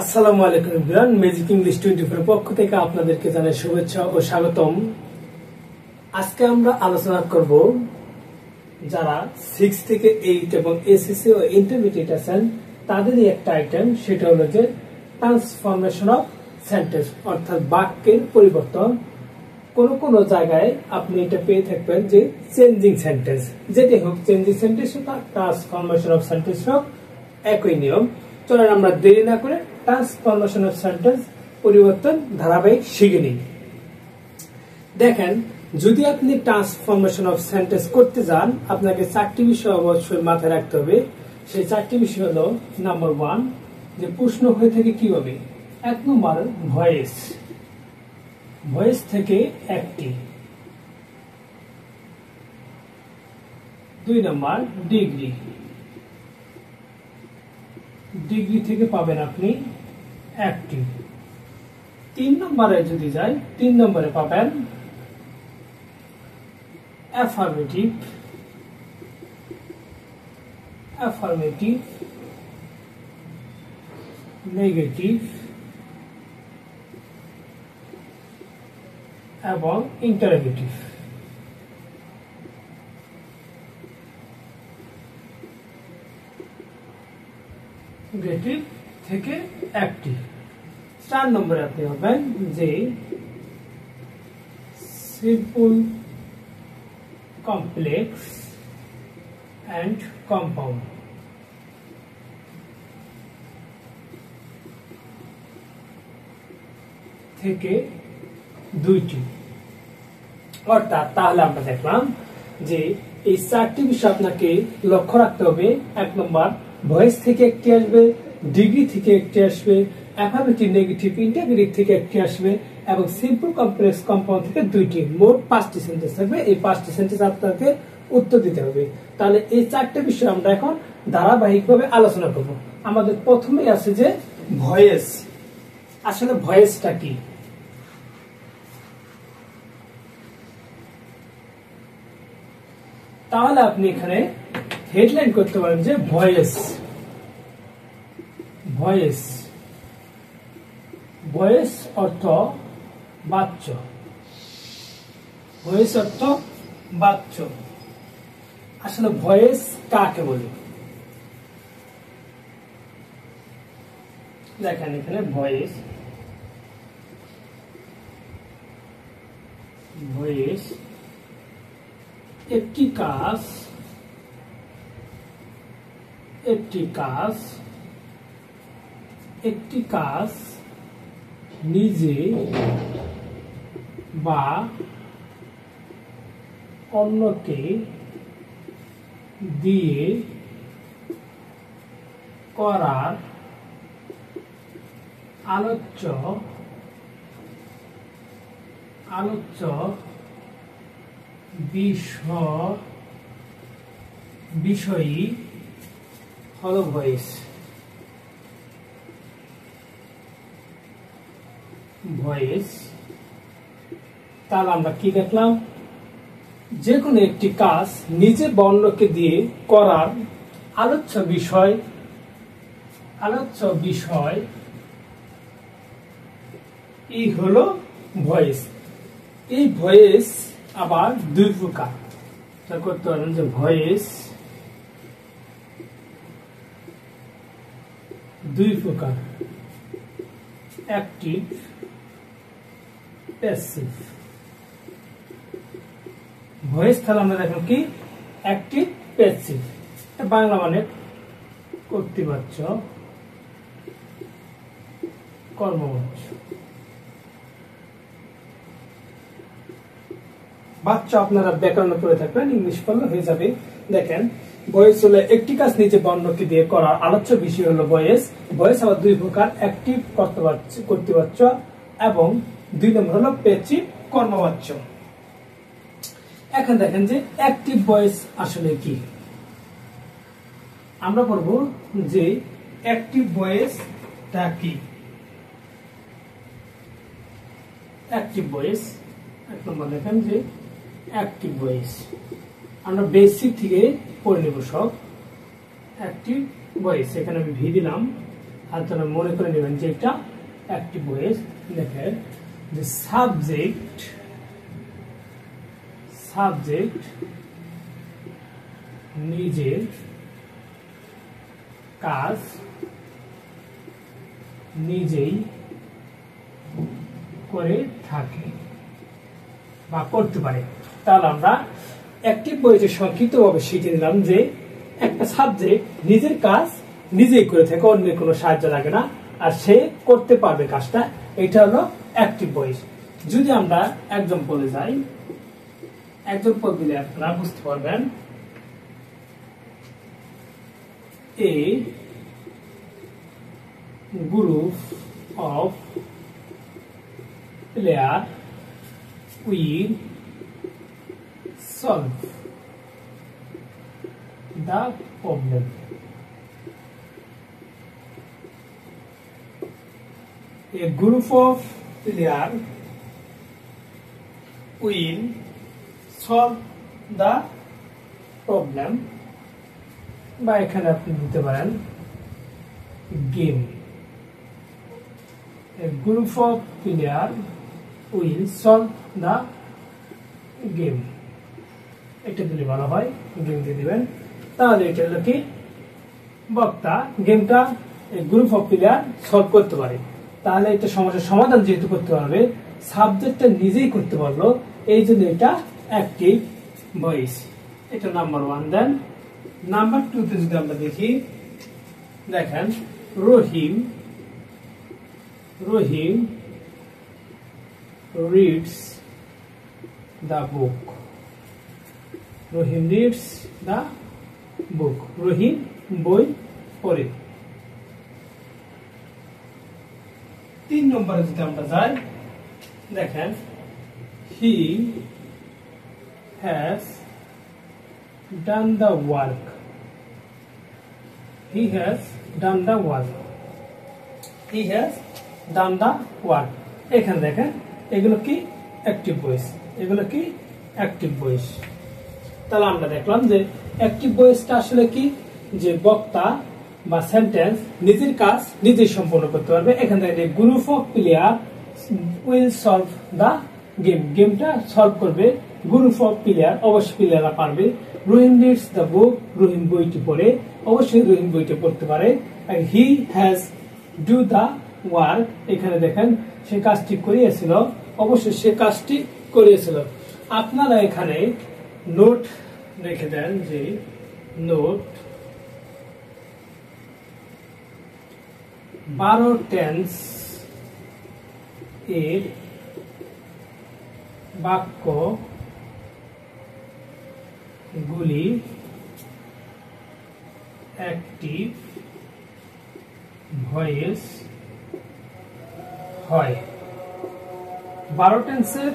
আসসালামু আলাইকুম everyone, magic English 24 এর পক্ষ থেকে আপনাদেরকে জানাই শুভেচ্ছা ও স্বাগতম। আজকে আমরা আলোচনা করব যারা 6 থেকে 8 এবং এসএসসি ও ইন্টারমিডিয়েট আছেন তাদেরই একটা আইটেম, সেটা হলো যে ট্রান্সফরমেশন অফ সেন্টেন্স, অর্থাৎ বাক্যের পরিবর্তন। কোন জায়গায় আপনি এটা পেয়ে থাকবেন যে চেঞ্জিং সেন্টেন্স, যেটি হোক চেঞ্জিং সেন্টেন্স হোক ট্রান্সফরমেশন অফ সেন্টেন্স হোক, একই নিয়ম। চলেন আমরা দেরি না করে ট্রান্সফরমেশন অফ সেন্টেন্স পরিবর্তন ধারাবাহিক শিখে নিই। দেখেন, যদি আপনি ট্রান্সফরমেশন অফ সেন্টেন্স করতে যান, আপনাকে 4টি বিষয় অবশ্যই মাথায় রাখতে হবে। সেই 4টি বিষয় হলো, নাম্বার 1, যে প্রশ্ন হয়ে থাকে কিভাবে। 1 নম্বর ভয়েস, ভয়েস থেকে একটি। 2 নম্বর ডিগ্রি, ডিগ্রি থেকে পাবেন আপনি একটি। 3 নম্বরে যদি যাই, 3 নম্বরে পাবেন অ্যাফার্মেটিভ, অ্যাফার্মেটিভ, নেগেটিভ এবং ইন্টারোগেটিভ। নেগেটিভ থেকে অ্যাক্টিভ। 4 নম্বরে আপনি হবেন যে সিম্পল, কমপ্লেক্স এন্ড কম্পাউন্ড। থেকে 2টি। অর্থাৎ তাহলে আমরা দেখলাম যে এই 4টি বিষয় আপনাকে লক্ষ্য রাখতে হবে। 1 নম্বর ভয়েস থেকে একটি আসবে, ডিগ্রি থেকে একটি আসবে, অ্যাফার্মেটিভ, নেগেটিভ, ইন্টারোগেটিভ থেকে একটি আসবে এবং সিম্পল, কমপ্লেক্স, কম্পাউন্ড থেকে 2টি। মোট 5টি সেন্টেন্স থাকবে। এই 5টি সেন্টেন্স আপনাকে উত্তর দিতে হবে। তাহলে এই 4টি বিষয় আমরা এখন ধারাবাহিকভাবে আলোচনা করব। আমাদের প্রথমেই আছে যে ভয়েস। আসলে ভয়েসটা কি? তাহলে আপনি এখানে হেডলাইন করতে পারেন যে ভয়েস, ভয়েস, ভয়েস অর্থ বাচ্য, ভয়েস অর্থ বাচ্য। আসলে ভয়েস কাকে বলে? দেখেন এখানে ভয়েস, ভয়েস একটি কাজ, একটি কাজ, একটি কাজ নিজে বা অন্যকে দিয়ে করার আলোচ্য, আলোচ্য বিষয়ই হলো ভয়েস। ভয়েস। তাহলে আমরা কি দেখলাম? যে কোনো একটি কাজ নিজে বা অন্যকে দিয়ে করার আলোচ্য বিষয়, আলোচ্য বিষয় এই হলো ভয়েস। এই ভয়েস আবার 2 প্রকার করতে পারেন, যে ভয়েস 2 প্রকার, অ্যাক্টিভ, প্যাসিভ। ভয়েস তাহলে আমরা দেখলাম কি অ্যাক্টিভ, প্যাসিভ। বাংলা মানে কর্তৃবাচ্য, কর্মবাচ্য। বাচ্চা আপনারা ব্যাকরণ করে থাকবেন, ইংলিশ পড়লে হয়ে যাবে। দেখেন, ভয়েস হলো একটি কাজ নিজে বা অন্যকে দিয়ে করার আলোচ্য বিষয় হলো ভয়েস। ভয়েস আবার 2 প্রকার, অ্যাক্টিভ কর্তৃবাচ্য এবং 2 নম্বর হলো প্যাসিভ কর্মবাচ্য। এখন দেখেন যে অ্যাক্টিভ ভয়েস আসলে কি। আমরা বলব যে অ্যাক্টিভ ভয়েসটা কি। অ্যাক্টিভ ভয়েস 1 নম্বর দেখেন যে অ্যাক্টিভ ভয়েস আমরা বেসিক থেকে পড়ে নেব সব। অ্যাক্টিভ ভয়েস, এখানে আমি ভি দিলাম আপনারা মনে করে নেবেন যে এটা অ্যাক্টিভ ভয়েস। দেখেন যে সাবজেক্ট নিজের কাজ নিজেই করে থাকে বা করতে পারে। তাহলে আমরা অ্যাক্টিভ ভয়েসের সংক্ষিপ্তভাবে শিখে নিলাম যে একটা সাবজেক্ট নিজের কাজ নিজেই করে থাকে, অন্যের কোনো সাহায্য লাগে না, আর সে করতে পারবে কাজটা। এটা হলো অ্যাক্টিভ ভয়েস। যদি আমরা এক্সাম্পলে যাই, এক্সাম্পল দিলে আপনারা বুঝতে পারবেন। A group of players will solve the problem. A group of players will solve the problem, বা এখানে আপনি দিতে পারেন game. A group of players will solve the game, এটা দিলে ভালো হয়, গেম দিয়ে দিবেন। তাহলে এটা হলো কি বক্তা গেমটা গ্রুপ অফ প্লেয়ার সলভ করতে পারে। তাহলে এটা সমস্যার সমাধান যেহেতু করতে পারবে, সাবজেক্টটা নিজেই করতে পারলো, এই জন্য এটা অ্যাক্টিভ ভয়েস। এটা নাম্বার 1। দেন নাম্বার 2 তে যদি আমরা দেখি, দেখেন রহিম reads the book. Rahim reads the book. রহিম বই পড়ে। 3 নম্বরে যদি আমরা যাই, দেখেন he has done the work. He has done the work. He has done the work. এখানে দেখেন এগুলো কি অ্যাক্টিভ ভয়েস, এগুলো কি অ্যাক্টিভ ভয়েস। তাহলে আমরা দেখলাম যে অ্যাক্টিভ ভয়েসটা আসলে কি, যে বক্তা বা সেন্টেন্স নিজের কাজ নিজেই সম্পন্ন করতে পারবে। এখান থেকে group of player will solve the game, গেমটা সলভ করবে গ্রুপ অফ প্লেয়ার, অবশ্যই প্লেয়াররা পারবে। রহিম রিডস দ্য বুক, রহিম বইটি পড়ে, অবশ্যই রহিম বইটি পড়তে পারে। আর he has do the work, এখানে দেখেন সে কাজটি করিয়েছিল, অবশ্যই সে কাজটি করিয়েছিল। আপনারা এখানে নোট রেখে দেন যে নোট 12 টেন্স এর বাক্য গুলি অ্যাক্টিভ ভয়েস হয়। 12 টেন্সের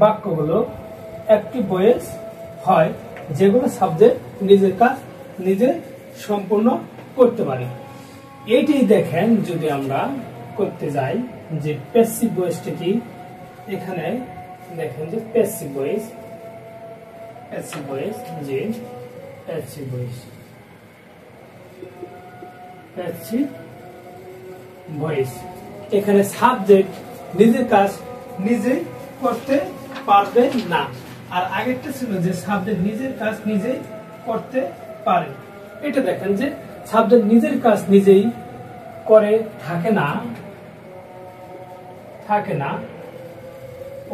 বাক্যগুলো অ্যাক্টিভ ভয়েস হয়, যেগুলো সাবজেক্ট নিজের কাজ নিজে সম্পূর্ণ করতে পারে। এইটাই দেখেন যদি আমরা করতে যাই যে প্যাসিভ ভয়েসটা কি, এখানে দেখেন যে প্যাসিভ ভয়েস, যে প্যাসিভ ভয়েস, এখানে সাবজেক্ট নিজের কাজ নিজে করতে পারবে না। আর আগেরটা ছিল যে সাবজেক্ট নিজের কাজ নিজেই করতে পারে। এটা দেখেন যে সাবজেক্ট নিজের কাজ নিজেই করে থাকে না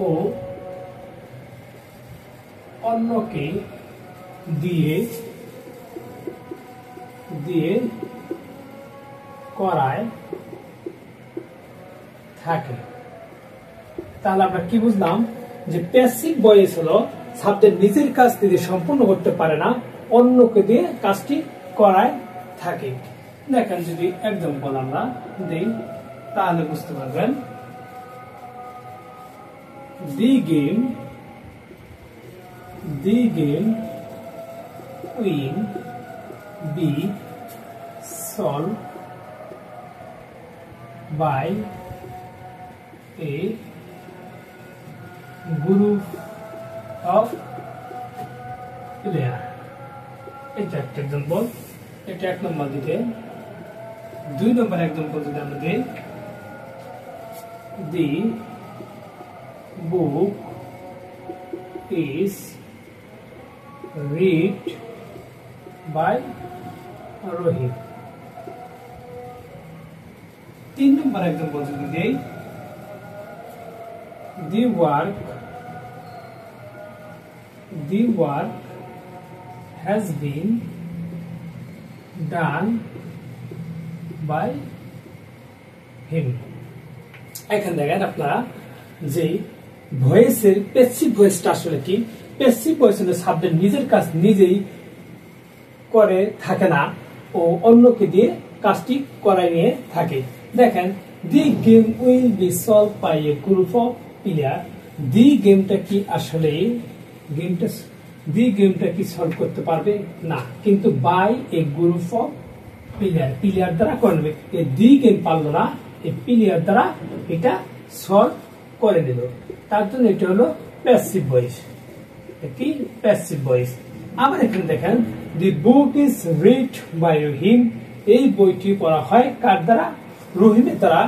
ও অন্যকে দিয়ে করায় থাকে। তাহলে আমরা কি বুঝলাম যে প্যাসিভ ভয়েস হলো সাবজেক্ট নিজের কাজ নিজে সম্পূর্ণ করতে পারে না, অন্যকে দিয়ে কাজটি করায় থাকে। দেখেন যদি এক্সাম্পল আমরা দেই তাহলে বুঝতে পারবেন। The game will be solved by a group of players. এটা একটা এক্সাম্পল, এটা 1 নম্বর দিকে 2 নম্বর एग्जांपल যদি আমরা দেই, the book is read by Rohit। 3 number example যদি দেই, the work has been done by him। এখন দেখেন আপনারা যে ভয়েসের প্যাসিভ ভয়েসটা আসলে কি, প্যাসিভ ভয়েস হলো সাবজেক্ট নিজের কাজ নিজেই করে থাকে না ও অন্যকে দিয়ে কাজটি করায় নিয়ে থাকে। দেখেন the game will be solve by a group of player. The গেমটা কি আসলে গেমটা কি সলভ করতে পারবে না, কিন্তু by a group of player দ্বারা করবে। এই দি গেম পারলো না, এই প্লেয়ার দ্বারা এটা সলভ করে নিল, তার জন্য এটা হলো প্যাসিভ ভয়েস। কি প্যাসিভ ভয়েস। আবার এখানে দেখেন দি বুক ইজ রিড বাই রহিম। এই বইটি পড়া হয় কার দ্বারা? রহিমের দ্বারা।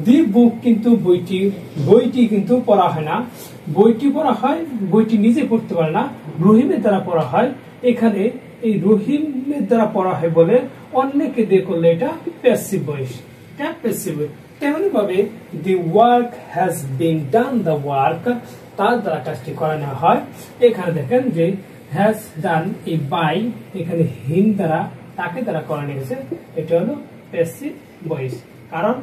দি বুক কিন্তু বইটি কিন্তু পড়া হয় না, বইটি পড়া হয়, বইটি নিজে পড়তে পারে না, রহিমের দ্বারা পড়া হয়। এখানে এই রহিমের দ্বারা পড়া হয় বলে অন্যকে দিয়ে করলে এটা প্যাসিভ ভয়েস, এটা প্যাসিভ ভয়েস। তেমনি ভাবে the work has been done, the work তার দ্বারা কাজটি করানো হয়। এখানে দেখেন যে হ্যাজ ডান এই বাই, এখানে হিম দ্বারা তাকে দ্বারা করানো গেছে, এটা হলো প্যাসিভ ভয়েস। কারণ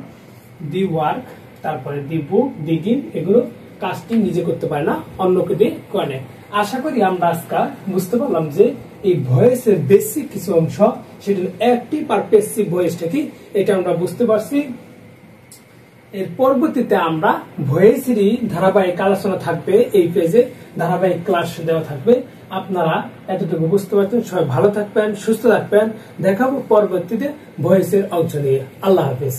দি ওয়ার্ক, তারপরে দি বুক, দি গেম এগুলো কাজটি নিজে করতে পারে না, অন্যকে দিয়ে করে। আশা করি আমরা আজকে বুঝতে পারলাম যে এই ভয়েসের বেসিক কিছু অংশ, সেটা অ্যাক্টিভ আর প্যাসিভ ভয়েসটা কি এটা আমরা বুঝতে পারছি। এর পরবর্তীতে আমরা ভয়েসেরই ধারাবাহিক আলোচনা থাকবে, এই পেজে ধারাবাহিক ক্লাস দেওয়া থাকবে। আপনারা এতটুকু বুঝতে পারছেন। সবাই ভালো থাকবেন, সুস্থ থাকবেন। দেখাবো পরবর্তীতে ভয়েসের অংশ নিয়ে। আল্লাহ হাফেজ।